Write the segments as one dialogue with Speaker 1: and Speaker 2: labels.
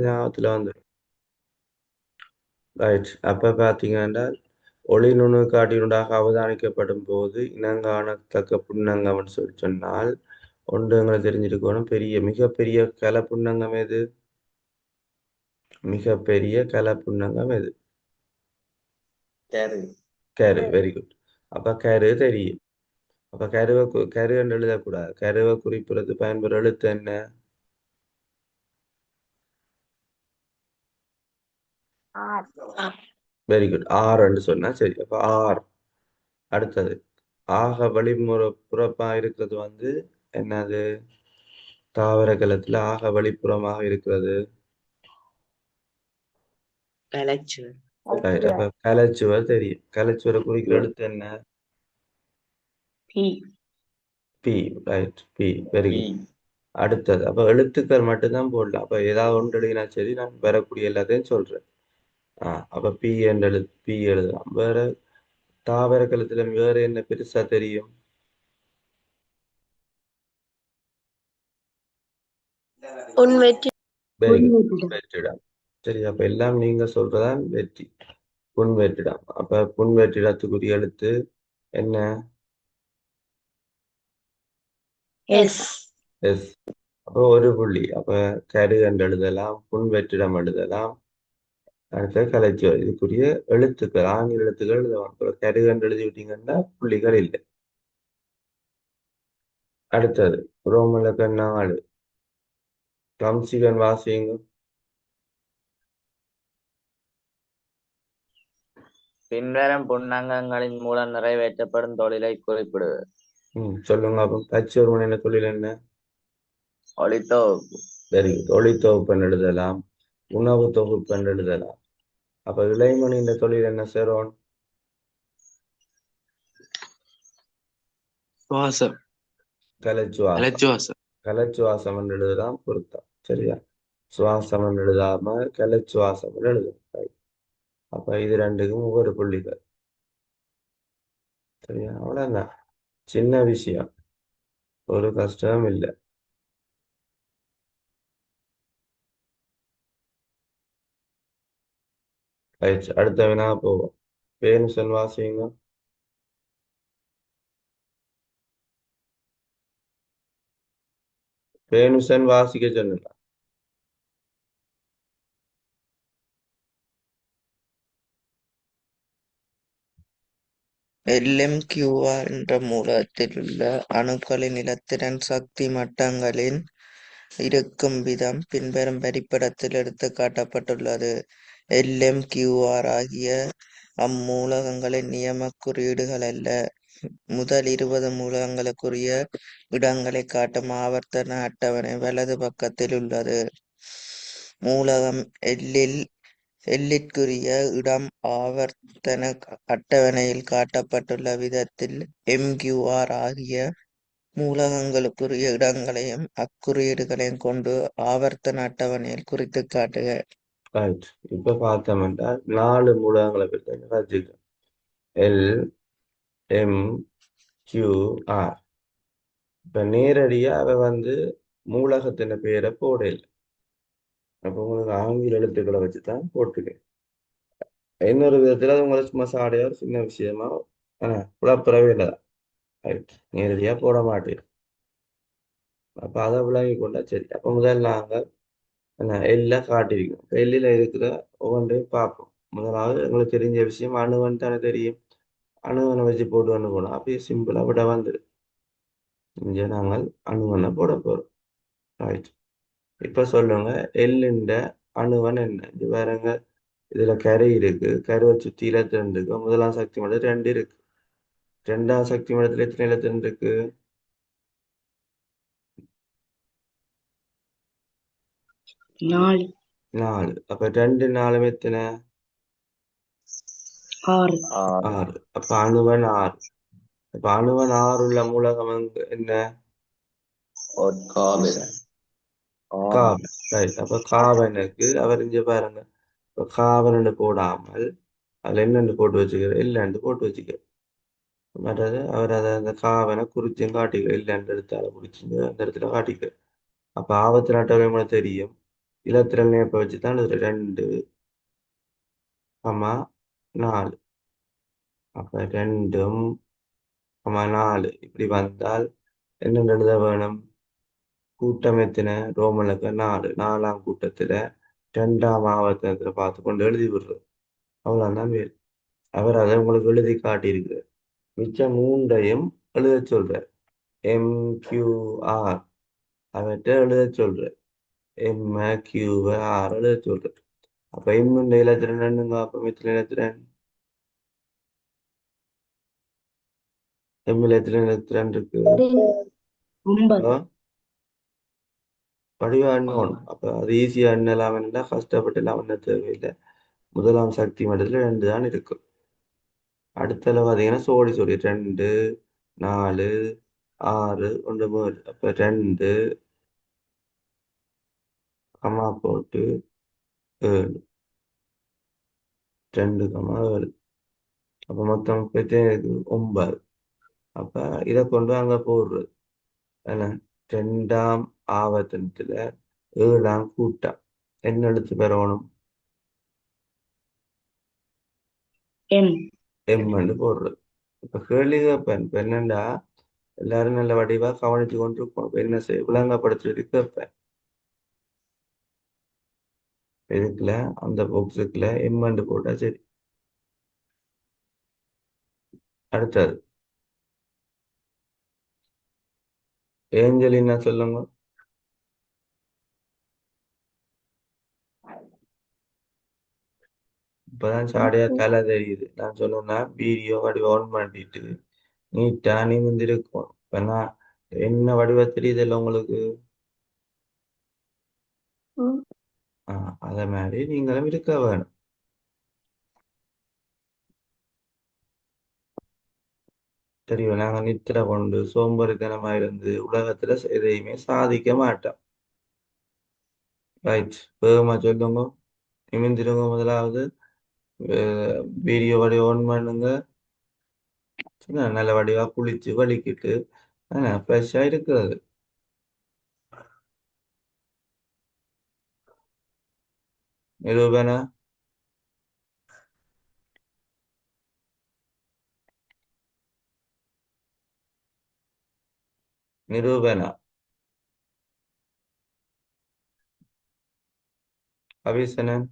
Speaker 1: ஞாபகத்துல வந்து ரைட். அப்ப பாத்தீங்கன்னா ஒளி நுண்ணுக்காட்டினூடாக அவதானிக்கப்படும் போது இனங்காணத்தக்க புன்னங்கம்னு சொல்லி சொன்னால் ஒன்று எங்களுக்கு தெரிஞ்சிருக்கணும். மிகப்பெரிய கல புன்னங்கம் எது? மிகப்பெரிய கல புன்னங்கம் எது?
Speaker 2: கேரு
Speaker 1: கரு. Very good. அப்ப கரு தெரியும். அப்ப கரு என்று எழுதக்கூடாது. கருவை குறிப்பிடுறது பயன்பெற எழுத்து என்ன? Very good. ஆர் என்று சொன்னா சரி. அப்ப ஆர். அடுத்தது ஆக வழிமுறை புறப்பா இருக்கிறது வந்து என்னது? தாவர கலத்துல ஆக வழிப்புறமாக இருக்கிறது.
Speaker 2: கலைச்சு
Speaker 1: Right. அப்ப கலைச்சுவர் தெரியும். கலைச்சுவரை குறிக்கிற எழுத்து என்ன?
Speaker 2: பி
Speaker 1: பி. ரைட். பி. வெரி
Speaker 2: பி
Speaker 1: குட். அடுத்தது அப்ப எழுத்துக்கள் மட்டும்தான் போடலாம். அப்ப ஏதாவது ஒன்று எழுதினா சரி, நான் வரக்கூடிய எல்லாத்தையும் சொல்றேன். அப்ப பி என்ற பி எழுதலாம். வேற தாவர கலத்துல வேற என்ன பெருசா தெரியும்?
Speaker 3: உண்வெற்றி
Speaker 1: வெரி குட். வெற்றிடம். சரி, அப்ப எல்லாம் நீங்க சொல்றதான் வெற்றி. புன்வெற்றிடம். அப்ப புன்வெற்றிடத்துக்குரிய எழுத்து என்ன?
Speaker 3: Yes
Speaker 1: yes. அப்போ ஒரு புள்ளி. அப்ப கரு என்று எழுதலாம், புன்வெற்றிடம் எழுதலாம். அடுத்தது கலைச்சுவர். இதுக்குரிய எழுத்துக்கள் ஆங்கில எழுத்துக்கள் எழுதலாம். இப்ப கரு என்று எழுதி விட்டீங்கன்னா புள்ளிகள் இல்லை. அடுத்தது ரோமலக்க 4. கம்சிகன் வாசிங்க.
Speaker 2: பின்வரும் புன்னங்கங்களின் மூலம் நிறைவேற்றப்படும் தொழிலை குறிப்பிடுவது.
Speaker 1: சொல்லுங்க. அப்போ தச்சொருவன் என்ன தொழில் என்ன?
Speaker 2: ஒளித்தொகுப்பு.
Speaker 1: Very good. ஒளி தொகுப்பன் எழுதலாம், உணவு தொகுப்பன் எழுதலாம். அப்ப இளைமணி இந்த தொழில் என்ன சேரும்?
Speaker 4: சுவாசம்.
Speaker 1: கலைச்சுவாசம்.
Speaker 4: அலச்சுவாசம்.
Speaker 1: கலைச்சுவாசம் என்று எழுதலாம். பொருத்தம். சரியா? சுவாசம் என்று எழுதாம கலைச்சுவாசம் என்று எழுதலாம். Right. அப்ப இது ரெண்டுக்கும் ஒவ்வொரு புள்ளிகள். சரியா? அவ்வளவுதான். சின்ன விஷயம். ஒரு கஷ்டம் இல்லை. ரைட். அடுத்த வினா போவோம். பேனுசன் வாசிங்க. பேனுசன் வாசிக்க சொன்னா
Speaker 5: LMQR என்ற மூலத்திலுள்ள அணுக்களின் இலத்திரன் சக்தி மட்டங்களின் இருக்கும் விதம் பின்வரும் வரைபடத்தில் எடுத்துக் காட்டப்பட்டுள்ளது. LMQR ஆகிய அம்மூலகங்களின் நியமக் குறியீடுகள் அல்ல. முதல் 20 மூலகங்களுக்குரிய இடங்களை காட்டும் ஆவர்த்தன அட்டவணை வலது பக்கத்தில் உள்ளது. மூலகம் எல்லிற்குரிய இடம் ஆவர்த்தன அட்டவணையில் காட்டப்பட்டுள்ள விதத்தில் MQR ஆகிய மூலகங்களுக்குரிய இடங்களையும் அக்குறியீடுகளையும் கொண்டு ஆவர்த்தன அட்டவணையில் குறித்து காட்டுக.
Speaker 1: ரைட். இப்ப பார்த்தோம் என்றால் 4 மூலகங்களை பற்றி வச்சுக்க. LMQR. இப்ப நேரடியா அவ வந்து மூலகத்தின பேரை போடல. அப்ப உங்களுக்கு ஆங்கில எழுத்துக்களை வச்சுதான் போட்டுக்கேன். இன்னொரு விதத்துல அது உங்களுக்கு சும்மா சாடையா ஒரு சின்ன விஷயமா குழப்பறவே இல்லை. ரைட். நேரடியா போட மாட்டேன். அப்ப அதை விளங்கி கொண்டா சரி. அப்ப முதல் நாங்க எல்லாம் காட்டியிருக்கோம். இப்ப எல்லில இருக்கிற ஒவ்வொன்றையும் பார்ப்போம். முதலாவது உங்களுக்கு தெரிஞ்ச விஷயம் அணுவன் தானே தெரியும். அணுவனை வச்சு போட்டு போனோம். அப்படியே சிம்பிளா விட வந்துடும். இங்க நாங்கள் அணுவனை போட போறோம். ரைட். இப்ப சொல்லுங்க, எல்லுண்ட அணுவன் என்ன? இது வேறங்க. இதுல கரை இருக்கு. கருவை சுத்தி இலத்திரன் இருக்கு. முதலாம் சக்தி மண்டலத்தில் 2 இருக்கு. 2ஆம் சக்தி மண்டலத்தில் எத்தனை இலத்திரன் இருக்கு?
Speaker 3: 4
Speaker 1: 4. அப்ப 2 4 எத்தனை?
Speaker 3: 6
Speaker 1: 6. அப்ப அணுவன் 6. அப்ப அணுவன் 6 உள்ள மூலகம் என்ன?
Speaker 2: காபன்.
Speaker 1: காவன். ரைட். அப்ப காவனுக்கு அவர் இங்க பாருங்க. இப்ப காவன் போடாமல் அதுல என்னென்று போட்டு வச்சுக்கிறார்? இல்லைன்னு போட்டு வச்சுக்கிறார். மற்றது அவர் அதை அந்த காவனை குறிச்சும் காட்டிக்கிறார். இல்லைன்ற இடத்தால குறிச்சு அந்த இடத்துல காட்டிக்கிறார். அப்ப ஆபத்து நாட்டவரை தெரியும். இலத்திரன் இணைப்பை வச்சு தான் எழுதுற 2, 4. அப்ப 2, 4 இப்படி வந்தால் என்ன எழுத வேணும்? கூட்டம் எத்தனை? ரோமனுக்கு 4. 4ஆம் கூட்டத்துல 2ஆம் ஆவர்த்தனத்துல பார்த்து கொண்டு எழுதி விடுறது. அவ்வளவுதான் வேறு. அவர் அதை உங்களுக்கு எழுதி காட்டியிருக்கிறார். மிச்சம் 3ஐயும் எழுத சொல்றார். MQR அவற்றை எழுத சொல்றார். MQR எழுத சொல்றார். அப்ப எம்முண்ட இலத்திரன் ரெண்டுங்க. அப்ப மித்திர இலத்திரன் எம்மில் எத்தனை இலத்திரன் இருக்கு?
Speaker 3: 9.
Speaker 1: வடிவா எண்ணணும். அப்ப அது ஈஸியா எண்ணலாம் என்றா கஷ்டப்பட்டு எல்லாம் எண்ண தேவையில்லை. முதலாம் சக்தி மட்டத்துல 2 தான் இருக்கும். அடுத்தல பாத்தீங்கன்னா சோடி 2, 4, 6, 1, 3. அப்ப 2, கமா போட்டு 7. 2, 7. அப்ப மொத்தம் 9. அப்ப இதை கொண்டு அங்க போடுறது என்ன? 2ஆம் ஆவர்த்தனத்துல 7ஆம் கூட்டம் என்ன எடுத்து பெறணும்?
Speaker 3: M.
Speaker 1: எம்ன்னு போடுறது. இப்ப கேள்வி கேட்பேன். இப்ப என்னண்டா எல்லாரும் நல்ல வடிவா கவனிச்சு கொண்டு இருப்போம். இப்ப என்ன செய்ய விளங்கப்படுத்திட்டு கேட்பேன். இதுக்குல அந்த பாக்ஸுக்குள்ள எம்ன்னு போட்டா சரி. அடுத்தது ஏஞ்சலின்னா சொல்லுங்க. இப்பதான் சாடையா தலை தெரியுது. நான் சொன்னேன்னா வீடியோ வடிவ ஆன் பண்ணிட்டு நீட்டா நிமிர்ந்திருக்கும். இப்ப நான் என்ன வடிவ தெரியுதுல்ல உங்களுக்கு? அதே மாதிரி நீங்களும் இருக்க வேணும். தெரியும், நாங்க நித்திர கொண்டு சோம்பேறித்தனமா இருந்து உலகத்துல எதையுமே சாதிக்க மாட்டோம். ரைட், வேகமா சொல்லுங்க. நிமிர்ந்திருங்க முதலாவது. வீடியோ வடிவ ஆன் பண்ணுங்க. நல்ல வடிவா குளிச்சு வலிக்கிட்டு ஃப்ரெஷ்ஷா இருக்கிறது. நிரூபணா நிரூபணா அபிசனன்.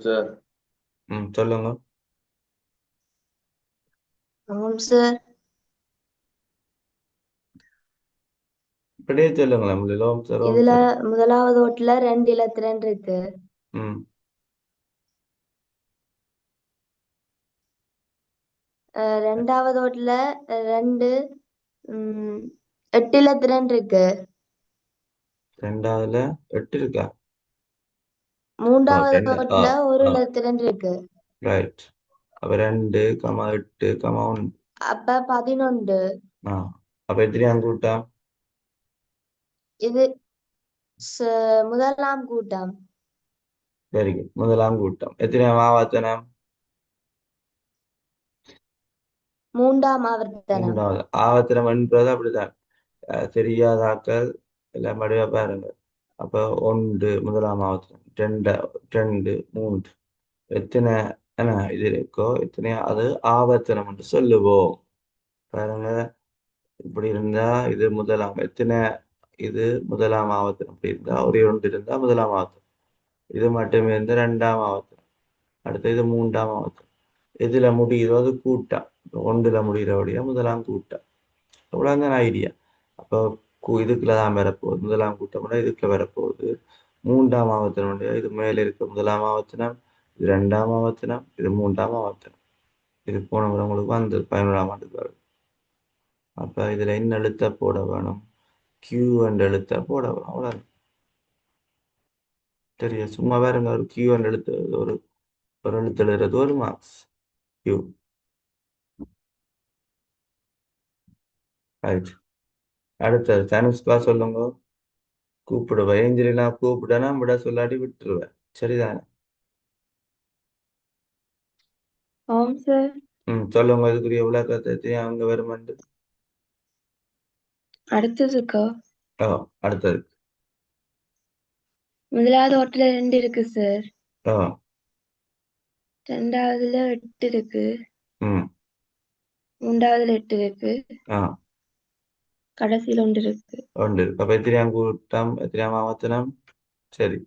Speaker 2: சார்.
Speaker 1: சொல்லுங்க.
Speaker 3: ஆமாம் சார்.
Speaker 1: இப்படியே சொல்லுங்களேன். லோம் சார், ஓம்
Speaker 3: இதுல
Speaker 1: சார்.
Speaker 3: முதலாவது ஓட்டுல 2 இலத்திரன் இருக்கு.
Speaker 1: ம்
Speaker 3: ரெண்டாவது ஓட்டுல 2 8 இலத்திரன் இருக்கு.
Speaker 1: 2ஆவதுல 8 இருக்கா?
Speaker 3: மூன்றாவது
Speaker 1: 2.
Speaker 3: ஓட்டுல ஒரு இலத்திரன் இருக்கு.
Speaker 1: ரைட். அப்ப 2, 8, 1.
Speaker 3: அப்ப 11.
Speaker 1: அப்ப எத்தனையாம் கூட்டம்?
Speaker 3: இது முதலாம் கூட்டம்.
Speaker 1: Very good. முதலாம் கூட்டம். எத்தனையாம் ஆவர்த்தனம்?
Speaker 3: மூன்றாம் ஆவர்த்தனம்.
Speaker 1: 3வது ஆவர்த்தனம் என்பது அப்படிதான். தெரியாதாக்கள் எல்லாம் படிவா பாருங்க. அப்ப 1 முதலாம் ஆவர்த்தனம், 2, 2, 3. எத்தனை இது இருக்கோ எத்தனை அது ஆவர்த்தனம் என்று சொல்லுவோம். பாருங்க, இப்படி இருந்தா இது முதலாம் எத்தனை, இது முதலாம் ஆவர்த்தனம். இப்படி இருந்தா ஒரு 1 இருந்தா முதலாம் ஆவர்த்தனம். இது மட்டுமே இருந்தா 2ஆம் ஆவர்த்தனம். அடுத்து இது 3ஆம் ஆவர்த்தனம். எதுல முடியுதோ அது கூட்டம். 1ல முடிகிறபடியா முதலாம் கூட்டம். அவ்வளவுதான் ஐடியா. அப்போ இதுக்குள்ளதான் வரப்போகுது முதலாம் கூட்டம். இதுக்குள்ள வரப்போகுது 3ஆம் ஆவர்த்தனம். இது மேல இருக்க முதலாம் ஆவர்த்தனம், இது 2ஆம் ஆவர்த்தனம், இது 3ஆம் ஆவர்த்தனம். இது போன முறை உங்களுக்கு வந்தது 11ஆம் ஆண்டுக்கு வரும். அப்ப இதுல என்ன எழுத்த போட வேணும்? கியூ என்ற எழுத்த போட வேணும். அவ்வளவு தெரியும். சும்மா வேறுங்க ஒரு கியூ என்ற எழுத்து, ஒரு ஒரு எழுத்து எழுதுறது ஒரு மார்க்ஸ். கியூ. ரைட். அடுத்தது தனுஷ்கா சொல்லுங்க. கூப்பிடுவேன். ஏஞ்சலினா கூப்பிட்டேன்னா விட சொல்லாட்டி விட்டுருவேன். சரிதானே?
Speaker 3: ஆம் சார்.
Speaker 1: சொல்லுங்க. இதுக்குரிய விளக்கத்தை அங்க வருமாண்டு.
Speaker 3: அடுத்ததுக்கா
Speaker 1: ஓ, அடுத்தது.
Speaker 3: முதலாவது ஓட்டுல 2 இருக்கு சார்.
Speaker 1: ஓ.
Speaker 3: ரெண்டாவதுல 8 இருக்கு.
Speaker 1: ம்.
Speaker 3: மூன்றாவதுல 8 இருக்கு.
Speaker 1: ஆ.
Speaker 3: கடைசியில 1 இருக்கு.
Speaker 1: ഉണ്ട്. അപ്പൊ എത്രയാം കൂട്ടം, എത്രയാം ആവർത്തനം? ശരി,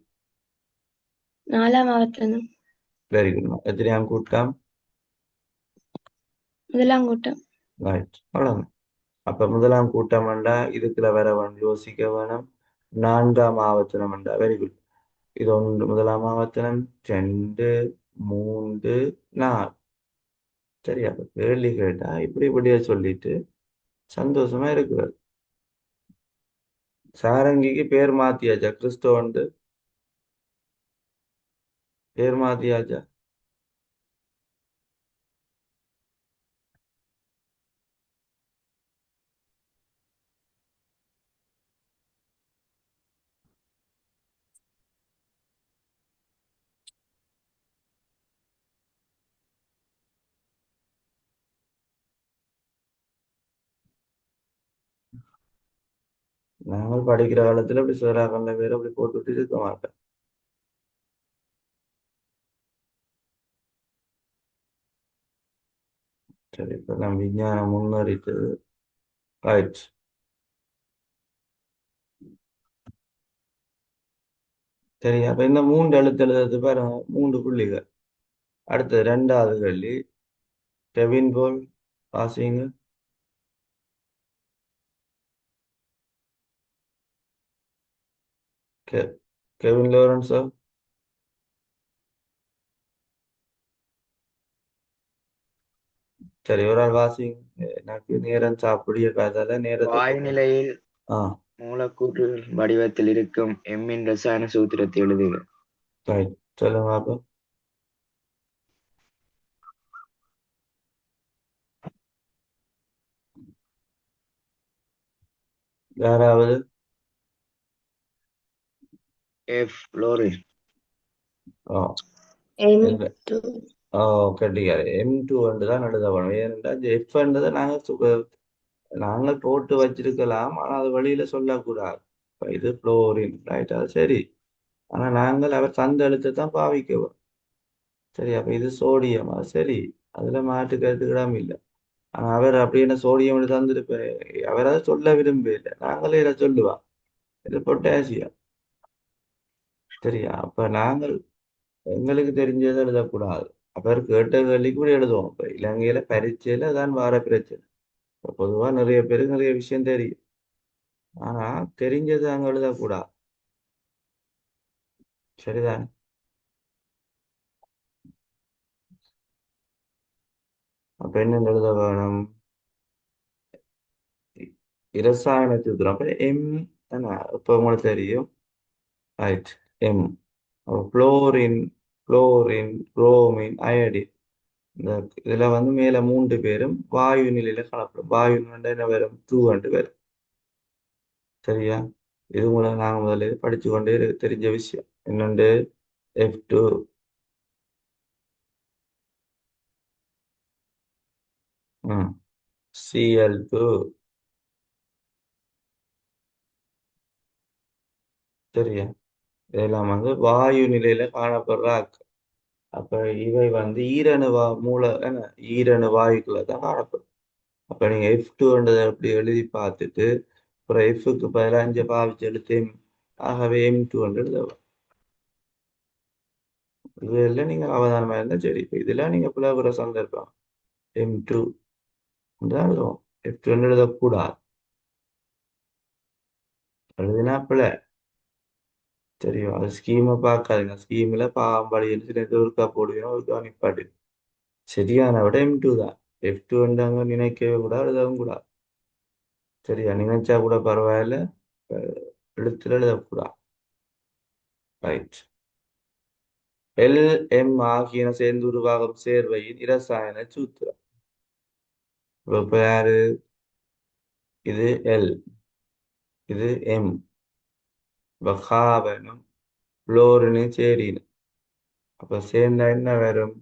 Speaker 3: 4ஆம் ஆவர்த்தனம்.
Speaker 1: Very good. എത്രയാം കൂട്ടം?
Speaker 3: முதலாம் கூட்டம்.
Speaker 1: റൈറ്റ്, அவ்வளவுதான். அப்ப முதலாம் கூட்டம் வேண்டா இதுக்குள்ள வர வேணும், யோசிக்க வேணும். 4ஆம் ஆவர்த்தனம் வேண்டா, வெரி குட். இது ஒன்று முதலாம் ஆவர்த்தனம், 2, 3, 4. சரி, அப்ப கேள்வி கேட்டா இப்படி இப்படியே சொல்லிட்டு சந்தோஷமா இருக்கிறது. சாரங்கிக்கு பேர் மாத்தியாச்சா? கிறிஸ்டோன்ட்டு பேர் மாத்தியாச்சா? நாங்கள் படிக்கிற காலத்துல இப்படி சேராக்கள்ல பேர் அப்படி போட்டுட்டு இருக்க மாட்டேன். சரி, இப்ப நான் விஞ்ஞானம் முன்னேறிட்டு. ரைட். சரி, அப்ப இந்த 3 எழுத்து எழுதுறது பாருங்க, 3 புள்ளிகள். அடுத்து 2வது கேள்வி. கெவின் போல் வாசிங்க. கெ கெவின் லோரன்ஸோ. சரி, ஒரு ஆள் வாசிங்க. எனக்கு நேரம் சாப்பிடிய காதால நேரத்தை
Speaker 2: வாயு
Speaker 1: போட்டு.
Speaker 2: நிலையில்
Speaker 1: ஆ.
Speaker 2: மூலக்கூற்று வடிவத்தில் இருக்கும் எம்மின் ரசாயன சூத்திரத்தை எழுதுக.
Speaker 1: ரைட், சொல்லுங்க அப்ப. யாராவது?
Speaker 2: ஃப்ளோரின்.
Speaker 1: ஓ. இல்ல.
Speaker 3: M2.
Speaker 1: ஓ, கட்டிக்காரு. M2 தான் எழுத வேணும். ஏனென்றால் எஃப் என்றதை நாங்கள் போட்டு வச்சிருக்கலாம், ஆனா அது வழியில சொல்லக்கூடாது. இப்ப இது புளோரின், ரைட், அது சரி. ஆனா நாங்கள் அவர் தந்த எழுத்தை தான் பாவிக்கிறோம். சரி, அப்ப இது சோடியம், அது சரி. அதுல மாற்று கருத்துக்கிடாம இல்லை. ஆனா அவர் அப்படின்னு சோடியம் தந்திருப்பாரு, அவர் அதை சொல்ல விரும்பல, நாங்களே இதை சொல்லுவா. இது பொட்டாசியம். சரியா, அப்ப நாங்கள் எங்களுக்கு தெரிஞ்சதை எழுதக்கூடாது. அவர் கேட்ட கேள்விக்கு கூட எழுதுவோம். இப்ப இலங்கையில பரீட்சையில தான் வார பிரச்சனை. இப்ப பொதுவா நிறைய பேருக்கு நிறைய விஷயம் தெரியும், ஆனா தெரிஞ்சது அங்க எழுதக்கூடாது. சரிதான். அப்ப என்ன எழுத வேணும்? இரசாயன சூத்திரம். அப்ப எம் தானே, இப்ப உங்களுக்கு தெரியும். ரைட், எம். Fluorine, chlorine, bromine, iodine. இந்த இதுல வந்து மேல 3 பேரும் வாயு நிலையில காணப்படும். வாயு என்ன வரும்? 2 வரும். சரியா, இது மூலம் நாங்க முதல்ல படிச்சு கொண்டே தெரிஞ்ச விஷயம். என்னண்டு? F2. Cl2. சரியா, இதெல்லாம் வந்து வாயு நிலையில காணப்படுற ஆக்கள். அப்ப இவை வந்து ஈரணு மூல என்ன, ஈரணு வாயுக்களை தான் காணப்படும். அப்ப நீங்க F2ன்றதை அப்படி எழுதி பார்த்துட்டு அப்புறம் எஃப்க்கு பதிலாக அஞ்சு பாவிச்சு எழுத்து M. ஆகவே M2 எழுதலாம். இதெல்லாம் நீங்க அவதானமா இருந்தா சரி. இப்ப இதெல்லாம் நீங்க புலகுற சந்தர்ப்பம் M2 தான் எழுதுவோம். F2 எழுதக்கூடாது. எழுதினா பிள்ளை. தெரியும், அது ஸ்கீமை பார்க்காதுங்க. ஸ்கீம்ல பாம்பாடி சில ஒருக்கா போடுவீங்க, ஒருக்கா நிப்பாட்டு. சரியான விட M2 தான். F2 அங்க நினைக்கவே கூட எழுதவும் கூடாது. சரியா, நினைச்சா கூட பரவாயில்ல, அஹ் எழுத்துல எழுதக்கூடாது. ரைட். எல், எம் ஆகியன சேர்ந்து உருவாகும் சேர்வையின் இரசாயன சூத்திரம். இப்ப யாரு? இது எல், இது எம். இப்ப கார்பனும் புளோரினும் சேரினும் அப்ப சேர்ந்தா என்ன வரும்?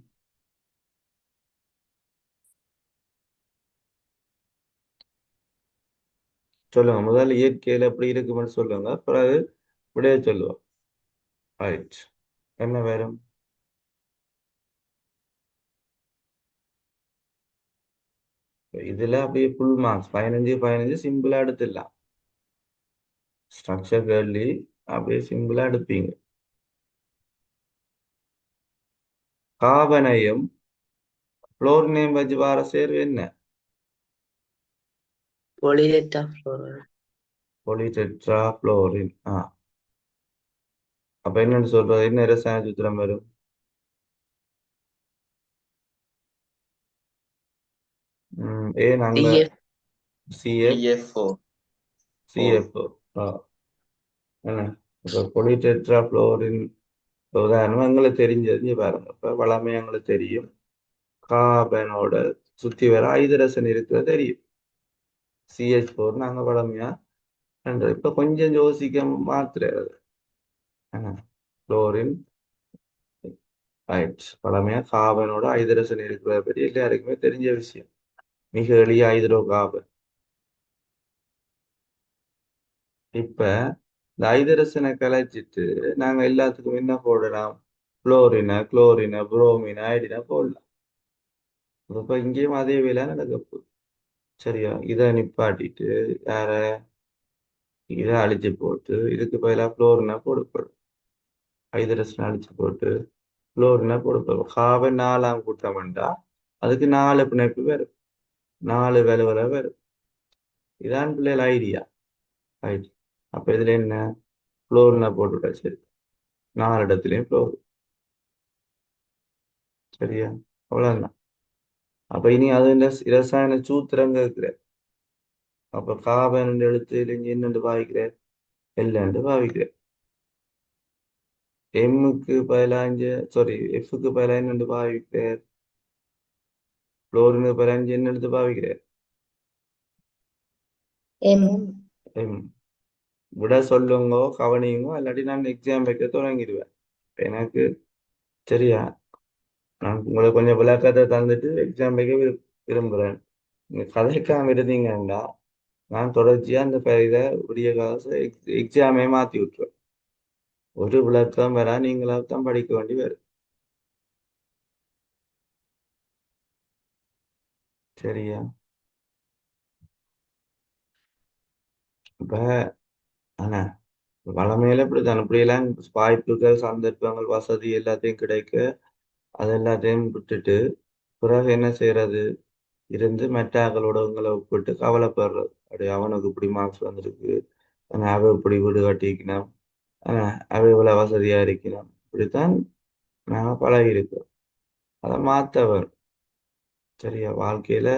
Speaker 1: சொல்லுங்க, முதல்ல இயற்கையில எப்படி இருக்குமென்னு சொல்லுங்க, பிறகு விடைய சொல்லுவோம். ரைட். என்ன வரும்? இதுல அப்படியே ஃபுல் மார்க்ஸ் 15 சிம்பிளா எடுத்துடலாம். ஸ்ட்ரக்சர் கேள்வி அப்படியே சிம்பிளா எடுப்பீங்க. காபனையும் புளோரினையும் வச்சு வார சேர்வு என்ன?
Speaker 2: polytetrafluoride.
Speaker 1: பொலிடெட்ரா புளோரின். அப்ப என்னன்னு சொல்றது? என்ன ரசாயன சூத்திரம் வரும்? ஏன் அங்க
Speaker 2: CF
Speaker 1: சிஎஃப்
Speaker 5: CF4
Speaker 1: சிஎஃப் என்ன? இப்ப பொலிடெட்ரா புளோரின் உதாரணம் எங்களுக்கு தெரிஞ்சது இங்க பாருங்க. இப்ப வளமை எங்களுக்கு தெரியும், கார்பனோட சுத்தி வர ஐதரசன் இருக்கிறது தெரியும். CH4 நாங்க வளமையா இப்ப கொஞ்சம் யோசிக்க மாத்துறது. Chlorine right. பழமையா கார்பனோட ஐதரசன் இருக்கிறத பற்றி எல்லாருக்குமே தெரிஞ்ச விஷயம். மிக எளிய ஹைட்ரோ கார்பன். இப்ப இந்த ஐதரசனை கலைச்சிட்டு நாங்க எல்லாத்துக்கும் என்ன போடலாம்? குளோரின புரோமின ஐடின போடலாம். இப்ப இங்கேயும் அதே வேலை நடக்க போகுது. சரியா? இதை நிப்பாட்டிட்டு வேற இதை அழிச்சு போட்டு இதுக்கு பதிலாக புளோரினா போடப்படும். ஐதரசனை அழிச்சு போட்டு புளோரினா போடப்படும். கார்பன் 4ஆம் கூட்டம் வேண்டா, அதுக்கு 4 பிணைப்பு வரும், 4 விலவல வரும். இதான் பிள்ளைகள் ஐடியா. ரைட். அப்ப இதுல என்ன? புளோரினா போட்டுவிட்டா சரி, 4 இடத்துலயும் புளோர். சரியா? அவ்வளவுதான். அப்ப இனி அது இந்த இரசாயன சூத்திரம் கேட்கிற. அப்ப கார்பன் எழுத்து இங்க என்னென்று பாவிக்கிற? எல்லன்று பாவிக்கிற. எம்முக்கு பதிலாஞ்சு சாரி எஃப்க்கு பதிலா என்னென்று பாவிக்கிற? புளோரினுக்கு பதிலாஞ்சு என்ன எடுத்து பாவிக்கிற?
Speaker 3: M.
Speaker 1: எம். விட சொல்லுங்கோ, கவனியுங்கோ, இல்லாட்டி நான் எக்ஸாம் வைக்க தொடங்கிடுவேன். எனக்கு சரியா, நான் உங்களுக்கு கொஞ்சம் விளக்கத்தை தந்துட்டு எக்ஸாம் வைக்க விரும்புகிறேன். நீங்க கதைக்காம இருந்தீங்கன்னா நான் தொடர்ச்சியா அந்த இதை உரிய காசு எக்ஸாமே மாத்தி விட்டுருவேன். ஒரு விளக்கம் வரா, நீங்களா தான் படிக்க வேண்டி வரும். சரியா? இப்ப ஆனா வளமையில இப்படித்தான், இப்படியெல்லாம் வாய்ப்புகள் சந்தர்ப்பங்கள் வசதி எல்லாத்தையும் கிடைக்க அது எல்லாத்தையும் விட்டுட்டு பிறகு என்ன செய்யறது? இருந்து மெட்டாக்களோட உங்களை ஒப்பிட்டு கவலைப்படுறது. அப்படி அவனுக்கு இப்படி மார்க்ஸ் வந்திருக்கு, ஆனா அவ இப்படி வீடு கட்டிக்கணும், ஆனா அவ இவ்வளவு வசதியா இருக்கணும். இப்படித்தான் நாங்க பழகி இருக்கோம். அதை மாத்த வேணும். சரியா? வாழ்க்கையில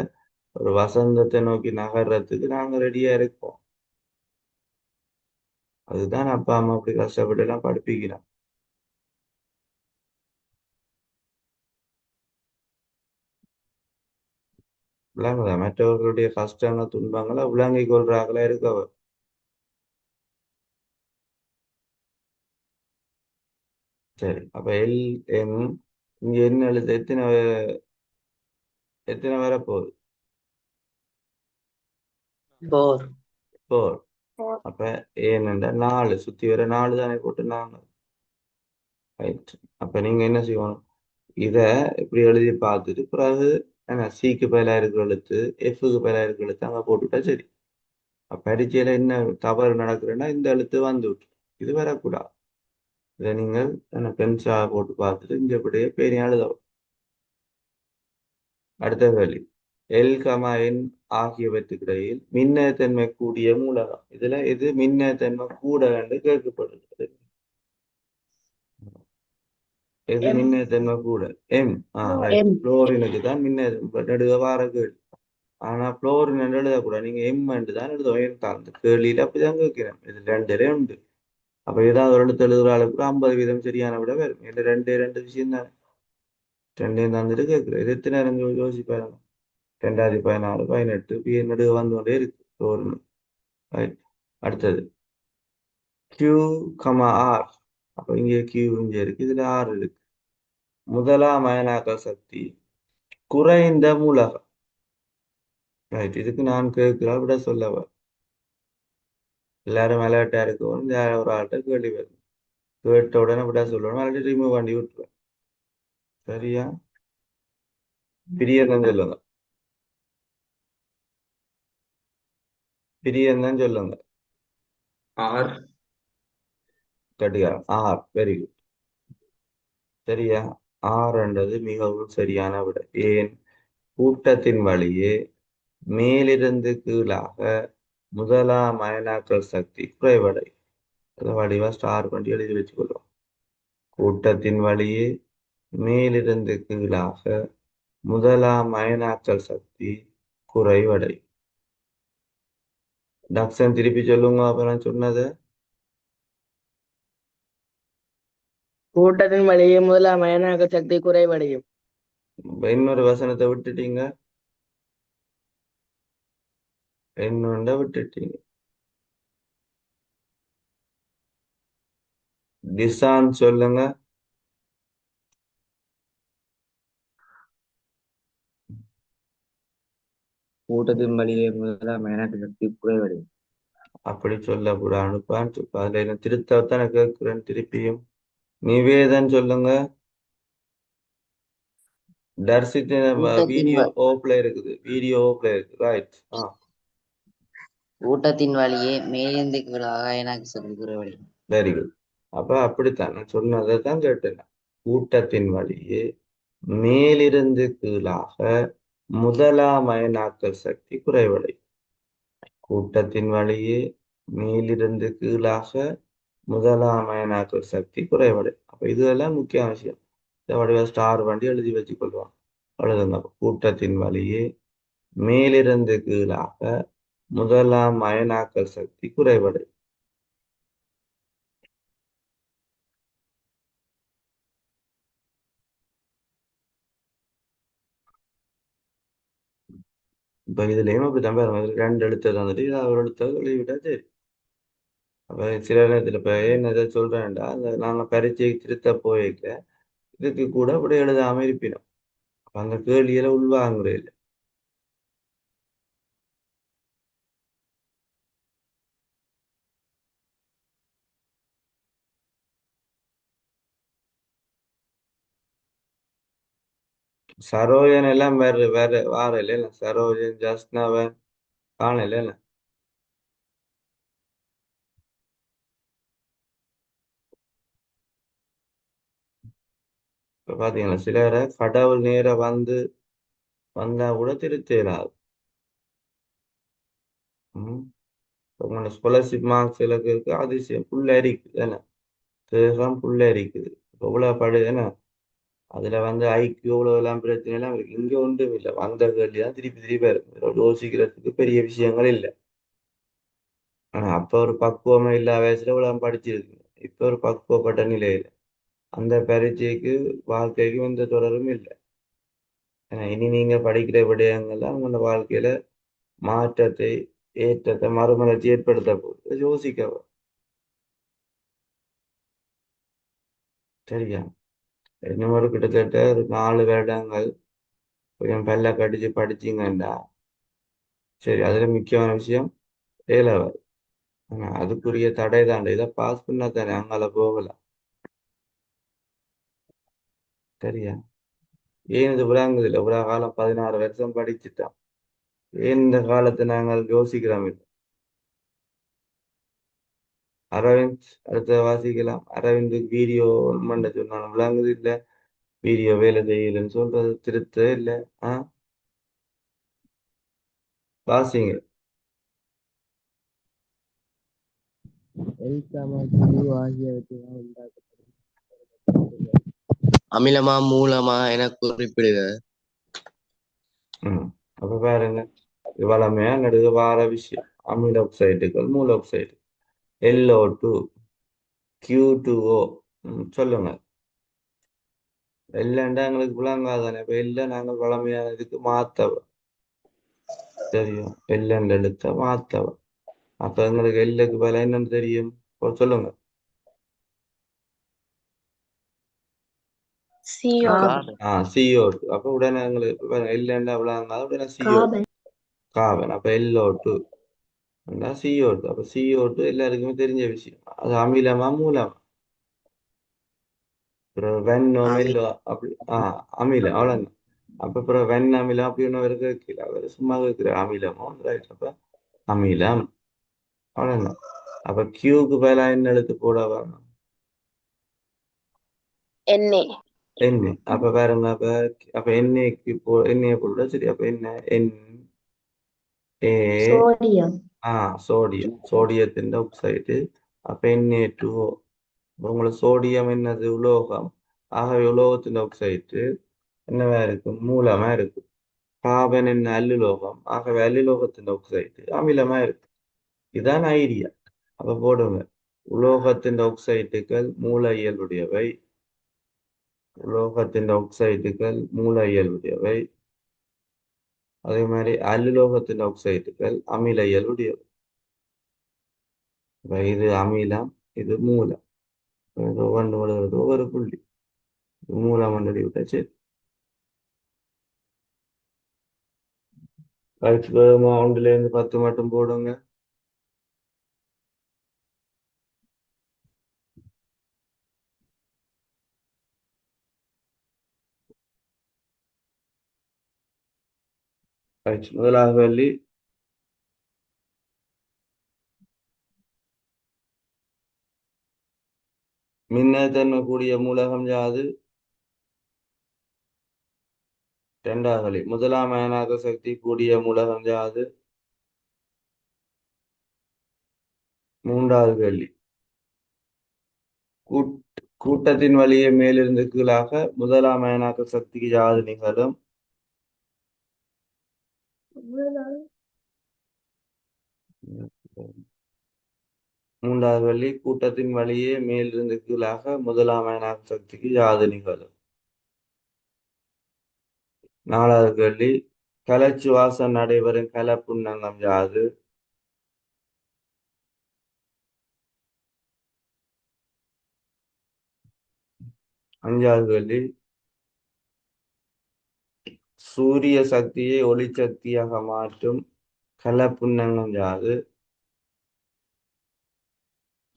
Speaker 1: ஒரு வசந்தத்தை நோக்கி நகர்றதுக்கு நாங்க ரெடியா இருக்கோம். அதுதான் அப்பா அம்மா அப்படி கஷ்டப்பட்டு எல்லாம் படிப்பிக்கிறோம். விளங்குதா? மற்றவர்களுடைய கஷ்டங்கள் துன்பங்களை விளங்கிக் கொள்றாங்களா இருக்கவ. சரி, அப்ப எல் எம் இங்க என்ன எழுத்து? எத்தனை வரப்போகுது?
Speaker 2: 4.
Speaker 1: 4. அப்ப ஏனென்றா 4 சுத்தி வர 4 தானே போட்டு 4. ரைட். அப்ப நீங்க என்ன செய்யணும்? இத இப்படி எழுதி பார்த்துட்டு பிறகு என்ன சிக்கு பதிலா இருக்கிற எழுத்து, எஃப்க்கு பதிலா இருக்கிற எழுத்து அங்க போட்டுவிட்டா சரி. பரீட்சையில என்ன தவறு நடக்குதுன்னா இந்த எழுத்து வந்து விட்டு இது வரக்கூடாது. இதை நீங்கள் என்ன பென்சிலா போட்டு பார்த்துட்டு இங்க இப்படியே பேரையும் எழுதவும். அடுத்த கேள்வி. எல் கமா என் ஆகியவற்றுக்கிடையில் மின்னேத்தன்மை கூடிய மூலகம். இதுல எது மின்னேத்தன்மை கூட என்று கேட்கப்படுகிறது? எது
Speaker 3: M.
Speaker 1: மின்னேத்தன்மை கூட? எம். ரைட்.
Speaker 3: M.
Speaker 1: புளோரினுக்கு தான் நடுக வார கேள்வி. ஆனா புளோரின் என்று எழுதக்கூடாது, நீங்க எம் என்று தான் எழுதுவோம். அந்த கேள்வியில அப்படிதான் கேட்கிறேன். இது ரெண்டே உண்டு. அப்ப ஏதாவது ஒரு எழுத்து எழுதுற அளவுக்கு 50% சரியான விட வரும். இது ரெண்டே ரெண்டு விஷயம் தானே. ரெண்டையும் தந்துட்டு கேட்கிறேன். இது எத்தனை நேரம் யோசிப்பாரு? 2016 18 நடுக வந்து கொண்டே இருக்கு புளோரின். ரைட். அடுத்தது கியூ கமா ஆர். அப்ப இங்கே கியூ இங்க இருக்கு, இதுல ஆர் இருக்கு. முதலாம் அயனாக்க சக்தி குறைந்த மூலகம். ரைட். இதுக்கு நான் கேட்கிறா விட சொல்லவா? எல்லாரும் அலர்ட்டா இருக்கும். யார் ஒரு ஆள்கிட்ட கேள்வி வரும். கேட்ட உடனே விட சொல்லணும், அல்லது ரிமூவ் பண்ணி விட்டுருவேன். சரியா? பிரியன்னு சொல்லுங்க. பிரியன்னு சொல்லுங்க.
Speaker 2: ஆர்
Speaker 1: கட்டிக்காரன் ஆர். Very good. சரியா? ஆறுன்றது மிகவும் சரியான விட. ஏன்? கூட்டத்தின் வழியே மேலிருந்து கீழாக முதலாம் அயனாக்கல் சக்தி குறைவடை. அதை வடிவா ஸ்டார் பண்ணி எழுதி வச்சுக்கொள்ளும். கூட்டத்தின் வழியே மேலிருந்து கீழாக முதலாம் அயனாக்கல் சக்தி குறைவடை. டக்சன் திருப்பி சொல்லுங்க அப்புறம் சொன்னது.
Speaker 4: கூட்டத்தின் வழியே முதலாம் அயனாக்க சக்தி குறைவடையும்.
Speaker 1: இன்னொரு வசனத்தை விட்டுட்டீங்க. இன்னொண்ட விட்டுட்டீங்க. திசான் சொல்லுங்க.
Speaker 2: கூட்டத்தின் வழியே முதலாம் அயனாக்க சக்தி குறைவடையும்.
Speaker 1: அப்படி சொல்லக்கூடாதுப்பான்னு சொல்ல அதுல என்ன திருத்தத்தானே கேட்கிறேன் திருப்பியும். நிவேதன் சொல்லுங்க. தர்சித்தின
Speaker 6: கூட்டத்தின்
Speaker 1: வீடியோ ஓப்ல இருக்குது. வீடியோ ஓப்ல இருக்கு. ரைட்.
Speaker 6: கூட்டத்தின் வழியே மேலிருந்து கீழாக எனக்கு சக்தி குறைவடையும்.
Speaker 1: Very good. அப்ப அப்படித்தான் நான் சொன்னதை தான் கேட்டேன். கூட்டத்தின் வழியே மேலிருந்து கீழாக முதலாம் அயனாக்கல் சக்தி குறைவடை. கூட்டத்தின் வழியே மேலிருந்து கீழாக முதலாம் அயனாக்கல் சக்தி குறைவடை. அப்ப இதெல்லாம் முக்கிய விஷயம். இந்த வடிவ ஸ்டார் வண்டி எழுதி வச்சுக்கொள்வான். அவ்வளவுங்க. கூட்டத்தின் வழியே மேலிருந்து கீழாக முதலாம் அயனாக்கல் சக்தி குறைவடை. இப்ப இதுலயும் அப்படித்தான் பாருங்க. இதுல 2 எழுத்து தந்துட்டு இதை ஒரு எழுத்த எழுதிவிட்டா சரி. அப்ப சில நேரத்துல இப்ப என்ன இதை சொல்றேன்டா, அந்த நாங்க பரீட்சைக்கு திருத்த போயிருக்க இதுக்கு கூட அப்படி எழுதாம இருப்பினோம். அப்ப அந்த கேள்வியில உள்வாங்குறே இல்லை. சரோஜன் எல்லாம் வேற வேற வார இல்ல. சரோஜன் ஜஸ்னாவன் காணல. இப்ப பாத்தீங்களா சிலரை கடவுள் நேர வந்தா கூட திருத்தலாது. உங்களோட ஸ்காலர்ஷிப் மார்க்ஸ் எல்லாம் இருக்கு. அதிசயம் புள்ள இருக்குது என்ன தேகம் புள்ள இருக்குது. இவ்வளவு படு என்ன அதுல ஐக்கியம் இவ்வளவு எல்லாம் பிரச்சனை எல்லாம் இருக்கு. இங்க ஒன்றும் இல்லை. வந்த கேள்விதான் திருப்பி திருப்பி இருக்கும். யோசிக்கிறதுக்கு பெரிய விஷயங்கள் இல்லை. ஆனா அப்ப ஒரு பக்குவமே இல்லாத வயசுல இவ்வளவு படிச்சிருக்கு. இப்ப ஒரு பக்குவப்பட்ட நிலையில அந்த பரீட்சைக்கு வாழ்க்கைக்கும் எந்த தொடரும் இல்லை. ஏன்னா இனி நீங்க படிக்கிற விடயங்கள்லாம் உங்களோட வாழ்க்கையில மாற்றத்தை ஏற்றத்தை மறுமலர்ச்சி ஏற்படுத்த போகுது. யோசிக்க. சரியா? இன்னும் ஒரு கிட்டத்தட்ட ஒரு 4 வருடங்கள் கொஞ்சம் பல்ல கடிச்சு படிச்சீங்கண்டா சரி. அதுல முக்கியமான விஷயம் ஏலவர். ஆனா அதுக்குரிய தடை தாண்ட இதை பாஸ் பண்ணா தானே அங்கால போகலாம். சரியா? ஏன் இது விளங்குது இல்லை? இவ்வளவு காலம் 16 வருஷம் படிச்சுட்டான். ஏன் இந்த காலத்தை நாங்கள் யோசிக்கிறோம் இல்லை? அரவிந்த் அடுத்த வாசிக்கலாம். அரவிந்த் வீடியோ பண்ண சொன்னாலும் விளங்குது இல்லை. வீடியோ வேலை செய்யலன்னு சொல்றது திருத்த இல்லை. வாசிங்க.
Speaker 4: ஆகியவற்றால் உண்டாக்கப்படும் அமிலமா மூலமா என குறிப்பிடுக.
Speaker 1: அப்ப பாருங்க வளமையா நடுக வார விஷயம். அமில ஆக்சைடுகள் மூல ஆக்சைடு LO2 Q2O. சொல்லுங்க. இல்லைண்டா எங்களுக்கு விளங்காதானே. இப்ப இல்லை நாங்கள் வளமையான இதுக்கு மாத்தவ தெரியும். எல்லண்டு எழுத்த மாத்தவ. அப்ப எங்களுக்கு எல்லுக்கு பதிலா என்னன்னு தெரியும்? சொல்லுங்க.
Speaker 3: CO2
Speaker 1: CO2. அப்ப உடனே எங்களுக்கு இல்லைண்டா விளங்காத உடனே CO2
Speaker 3: கார்பன்.
Speaker 1: கார்பன். அப்ப LO2 CO2. அப்ப CO2 எல்லாருக்குமே தெரிஞ்ச விஷயம். அது அமிலமா மூலமா? அப்புறம் வெண்ணோ
Speaker 5: அமி
Speaker 1: மெல்லோ அப்படி அமிலம் அவ்வளவுதான். அப்ப அப்புறம் வெண் அமிலம் அப்படி ஒண்ணு அவருக்கு கேட்கல, அவர் சும்மா கேட்கிற அமிலமோ ரைட். அப்ப அமிலம் அவ்வளவுதான். அப்ப கியூக்கு பதிலா என்ன எழுத்து போட வரணும்?
Speaker 3: எண்ணெய்.
Speaker 1: எண்ணெய். அப்ப பாருங்க, அப்ப அப்ப எண்ணெய்க்கு எண்ணெயை போட சரி. அப்ப என்ன ஏ
Speaker 3: சோடியம்.
Speaker 1: சோடியம். சோடியத்தின் ஆக்சைடு. அப்ப Na2O. உங்களுக்கு சோடியம் என்னது? உலோகம். ஆகவே உலோகத்தின் ஆக்சைடு என்னவா இருக்கும்? மூலமா இருக்கும். கார்பன் என்ன? அல்லுலோகம். ஆகவே அல்லுலோகத்தின் ஆக்சைடு அமிலமா இருக்கு. இதான் ஐடியா. அப்ப போடுங்க, உலோகத்தின் ஆக்சைடுகள் மூல இயல்புடையவை. உலோகத்தின் ஆக்சைடுகள் மூல இயல்புடையவை. அதே மாதிரி அல்லுலோகத்தின் ஆக்சைடுகள் அமில இயல்புடையவை. அப்ப இது அமிலம், இது மூலம். ஒவ்வொரு புள்ளி மூலம் பண்ணி விட்டாச்சு. கழிச்சு வேகமா 1 ல இருந்து 10 மட்டும் போடுங்க. கழிச்சு முதலாவது கேள்வி, மின்னேத்தன்மை கூடிய மூலகம் யாது? இரண்டாவது கேள்வி, முதலாம் அயனாக்க சக்தி கூடிய மூலகம் யாது? மூன்றாவது கேள்வி, கூட்டத்தின் வழியே மேலிருந்து கீழாக முதலாம் அயனாக்க சக்திக்கு யாது நிகழும்? மூன்றாவது கேள்வி, கூட்டத்தின் வழியே மேலிருந்து கீழாக முதலாம் அயனாக்க சக்திக்கு யாது நிகழும்? நாலாவது கேள்வி, கலச்சுவாசம் நடைபெறும் கலப்புன்னங்கம் யாது? அஞ்சாவது கேள்வி, சூரிய சக்தியை ஒளிசக்தியாக மாற்றும் கலப்புன்னங்கம் யாது?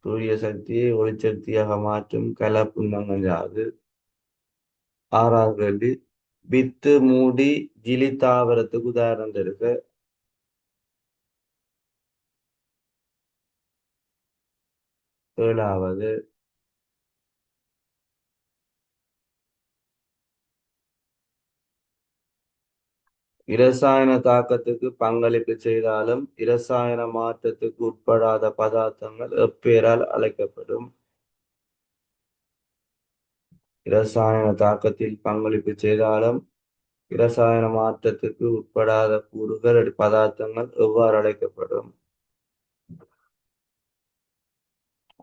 Speaker 1: சூரிய சக்தியை ஒளிசக்தியாக மாற்றும் கலப்புன்னங்கம் யாது? ஆறாவது கேள்வி, வித்து மூடி ஜிலி தாவரத்துக்கு உதாரணம் இருக்கு. ஏழாவது, இரசாயன தாக்கத்துக்கு பங்களிப்பு செய்தாலும் இரசாயன மாற்றத்துக்கு உட்படாத பதார்த்தங்கள் எப்பெயரால் அழைக்கப்படும்? இரசாயன தாக்கத்தில் பங்களிப்பு செய்தாலும் இரசாயன மாற்றத்துக்கு உட்படாத கூறுகள் பதார்த்தங்கள் எவ்வாறு அழைக்கப்படும்?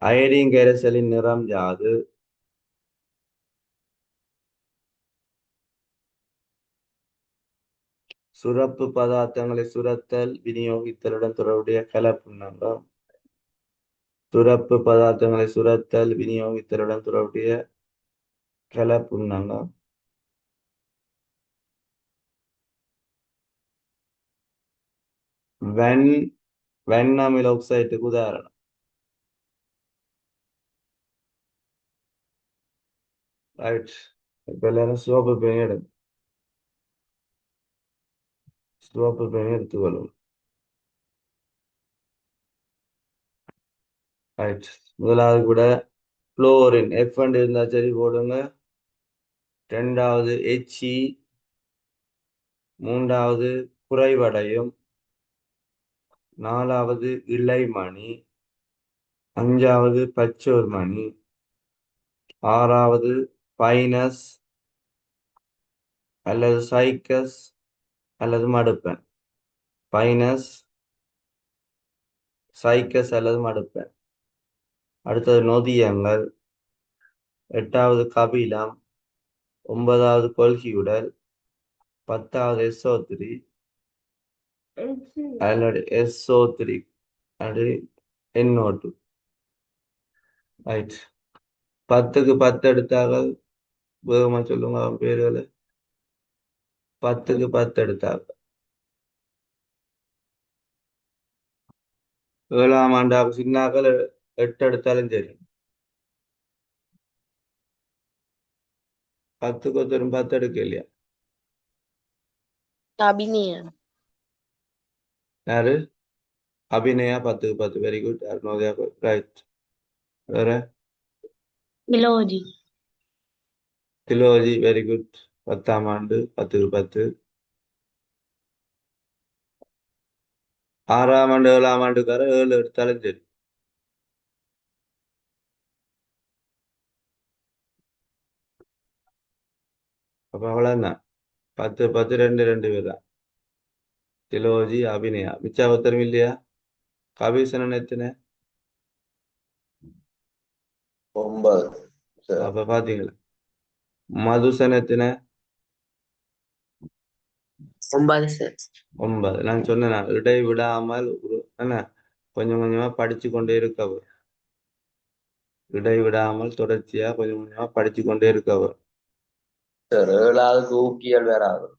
Speaker 1: அயடின் கரைசலின் நிறம் யாது? சுரப்பு பதார்த்தங்களை சுரத்தல் விநியோகித்தலுடன் தொடர்புடைய கலப்புன்னங்கம். சுரப்பு பதார்த்தங்களை சுரத்தல் விநியோகித்தலுடன் தொடர்புடைய கலப்புன்னங்கம். வெண்ணமில் ஆக்சைடுக்கு உதாரணம். ரைட். இப்ப எல்லாரும் சிவப்பு பேனை எடுங்க. சிவப்பு பேனை எடுத்துக்கொள்ளும். ரைட். முதலாவது கூட குளோரின் F இருந்தா சரி போடுங்க. இரண்டாவது He. மூன்றாவது குறைவடையும். நாலாவது இலைமணி. அஞ்சாவது பச்சோர் மணி. ஆறாவது பைனஸ் அல்லது சைக்கஸ் அல்லது மடுப்பன். பைனஸ், சைக்கஸ் அல்லது மடுப்பன். அடுத்தது நொதியங்கள். எட்டாவது கபிலம். ஒன்பதாவது கொள்கியுடல். 10வது SO3 அல்லது SO3 அல்லது NO2. ரைட். 10க்கு 10 எடுத்தாக வேகமா சொல்லுங்க அவன் பேர்களை. 10க்கு 10 எடுத்தாக ஏழாம் ஆண்டு சின்னாக்கள் 8 எடுத்தாலும் சரி. 10க்கு ஒருத்தரும் 10 எடுக்க இல்லையா?
Speaker 4: அபிநயம்.
Speaker 1: யாரு? அபிநயா 10க்கு 10. Very good. அருணோதயா ரைட். வேற?
Speaker 3: மிலோஜி.
Speaker 1: Thiloji very good. 10ஆம் ஆண்டு 10க்கு 10. 6ஆம் ஆண்டு 7ஆம் ஆண்டுக்கார 7 எடுத்தாலும் சரி. அப்ப அவ்வளவுதான். 10 10 2 2 பேர் தான். திலோஜி அபிநயா மிச்சா ஒருத்தரும் இல்லையா? கபீசனன் எத்தனை?
Speaker 7: 9.
Speaker 1: அப்ப பாத்தீங்களா? மதுசன் எத்தனை?
Speaker 4: 9 சார்.
Speaker 1: 9. நான் சொன்னேன் இடை விடாமல் என்ன கொஞ்சம் கொஞ்சமா படிச்சு கொண்டே இருக்கவர். இடை விடாமல் தொடர்ச்சியா கொஞ்சம் கொஞ்சமா படிச்சு கொண்டே இருக்கவர்.
Speaker 7: சார் 7வது ஊக்கியல் வேற ஆகும்.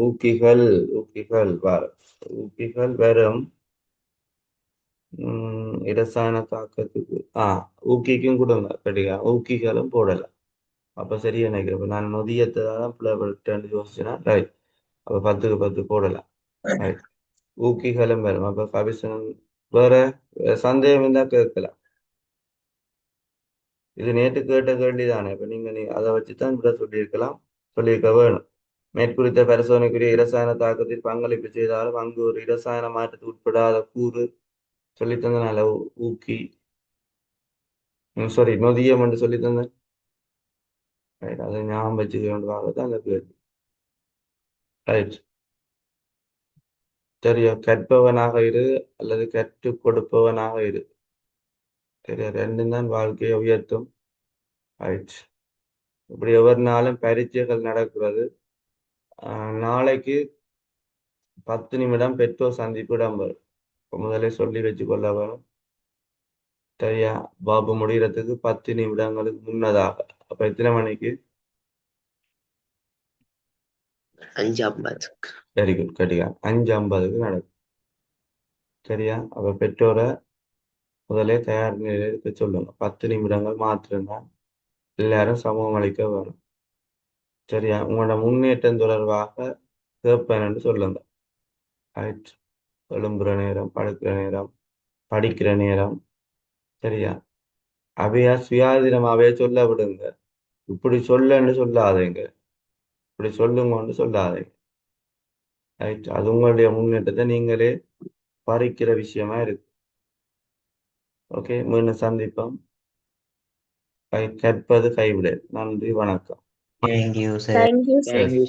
Speaker 1: ஊக்கிகள் ஊக்கிகள் ஊக்கிகள் வெறும் இரசாயன தாக்கத்துக்கு ஊக்கிக்கும் கொடுங்க கட்டிக்கா. ஊக்கிகளும் போடலாம். அப்ப சரியா நினைக்கிறேன். நான் நொதியத்தை தான் பிள்ளைன்னு யோசிச்சேன்னா ரைட். அப்ப 10க்கு 10 போடலாம். ரைட். ஊக்கிகளும் வரும். அப்ப கபிசனம் வேற சந்தேகம் இருந்தா கேட்கலாம். இது நேற்று கேட்ட கேள்விதானே. இப்ப நீங்க அதை வச்சுதான் விட சொல்லியிருக்க வேணும். மேற்குறித்த பரிசோதனைக்குரிய இரசாயன தாக்கத்தில் பங்களிப்பு செய்தாலும் அங்கு ஒரு இரசாயன மாற்றத்துக்கு உட்படாத கூறு சொல்லித்தந்தனால ஊக்கி சாரி நொதியம் என்று சொல்லித்தந்தேன். ரைட். அதை ஞாபகம் வச்சுக்க வேண்டுவாகத்தான் அந்த கேள்வி. ரைட். சரியா? கற்பவனாக இரு அல்லது கற்றுக் கொடுப்பவனாக இரு. சரியா? ரெண்டும் தான் வாழ்க்கையை உயர்த்தும். ரைட். இப்படி ஒவ்வொரு நாளும் பரீட்சைகள் நடக்கிறது. நாளைக்கு 10 நிமிடம் பெற்றோர் சந்திப்பு இடம்பெறும். முதலே சொல்லி வச்சு கொள்ள வேணும். சரியா? பாபு முடிகிறதுக்கு 10 நிமிடங்களுக்கு முன்னதாக. அப்ப எத்தனை மணிக்கு?
Speaker 4: 5:50.
Speaker 1: Very good. கட்டியா 5:50க்கு நடக்கும். சரியா? அப்ப பெற்றோரை முதலே தயார் நிலையில் இருக்க சொல்லுங்க. 10 நிமிடங்கள் மாத்திரம்தான் எல்லாரும் சமூகம் அளிக்க வேணும். சரியா? உங்களோட முன்னேற்றம் தொடர்பாக கேட்பேன் என்று சொல்லுங்க. ரைட். எழும்புற நேரம், படுக்கிற நேரம், படிக்கிற நேரம். சரியா? அவையா சுயாதீனமாவே சொல்ல விடுங்க. இப்படி சொல்லன்னு சொல்லாதீங்க. இப்படி சொல்லுங்கன்னு சொல்லாதீங்க. ரைட். அது உங்களுடைய முன்னேற்றத்தை நீங்களே பறிக்கிற விஷயமா இருக்கு. ஓகே. மீண்டும் சந்திப்போம். கற்பது கைவிட. நன்றி, வணக்கம்.
Speaker 6: Thank you, sir.
Speaker 3: Thank you sir.
Speaker 1: Yes.
Speaker 2: Thank you